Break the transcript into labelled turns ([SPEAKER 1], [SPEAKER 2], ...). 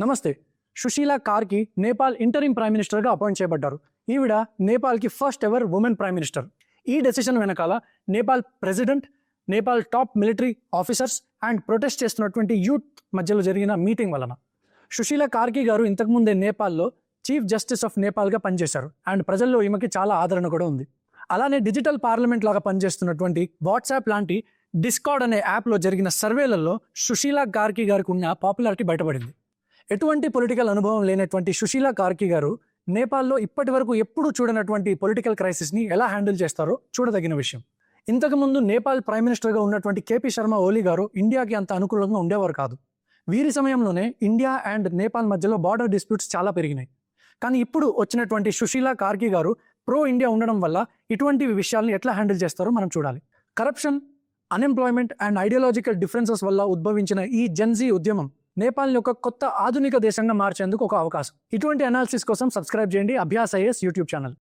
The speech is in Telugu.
[SPEAKER 1] నమస్తే. సుశీలా కార్కి నేపాల్ ఇంటరిమ్ ప్రైమ్ మినిస్టర్గా అపాయింట్ చేయబడ్డారు. ఈవిడ నేపాల్కి first ever women prime minister. ఈ డెసిషన్ వెనకాల Nepal president, Nepal top military officers and protest చేస్తున్నటువంటి యూత్ మధ్యలో జరిగిన మీటింగ్ వలన. సుశీలా కార్కి గారు ఇంతకుముందే నేపాల్లో చీఫ్ జస్టిస్ ఆఫ్ నేపాల్గా పనిచేశారు అండ్ ప్రజల్లో ఈమెకి చాలా ఆదరణ కూడా ఉంది. అలానే డిజిటల్ పార్లమెంట్ లాగా పనిచేస్తున్నటువంటి వాట్సాప్ లాంటి డిస్కార్డ్ అనే యాప్లో జరిగిన సర్వేలలో సుశీలా కార్కి గారికి ఉన్న పాపులారిటీ బయటపడింది. ఎటువంటి పొలిటికల్ అనుభవం లేనటువంటి సుశీలా కార్కి గారు నేపాల్లో ఇప్పటి వరకు ఎప్పుడూ చూడనటువంటి పొలిటికల్ క్రైసిస్ని ఎలా హ్యాండిల్ చేస్తారో చూడదగిన విషయం. ఇంతకుముందు నేపాల్ ప్రైమ్ మినిస్టర్గా ఉన్నటువంటి కేపీ శర్మ ఓలీ గారు ఇండియాకి అంత అనుకూలంగా ఉండేవారు కాదు. వీరి సమయంలోనే ఇండియా అండ్ నేపాల్ మధ్యలో బార్డర్ డిస్ప్యూట్స్ చాలా పెరిగినాయి. కానీ ఇప్పుడు వచ్చినటువంటి సుశీలా కార్కి గారు ప్రో ఇండియా ఉండడం వల్ల ఇటువంటి విషయాల్ని ఎట్లా హ్యాండిల్ చేస్తారో మనం చూడాలి. Corruption, unemployment and ideological differences వల్ల ఉద్భవించిన ఈ జెన్జీ ఉద్యమం నేపాల్ని ఒక కొత్త ఆధునిక దేశంగా మార్చేందుకు ఒక అవకాశం. ఇటువంటి అనాలిసిస్ కోసం సబ్స్క్రైబ్ చేయండి అభ్యాస్ ఐఏఎస్ యూట్యూబ్ ఛానల్.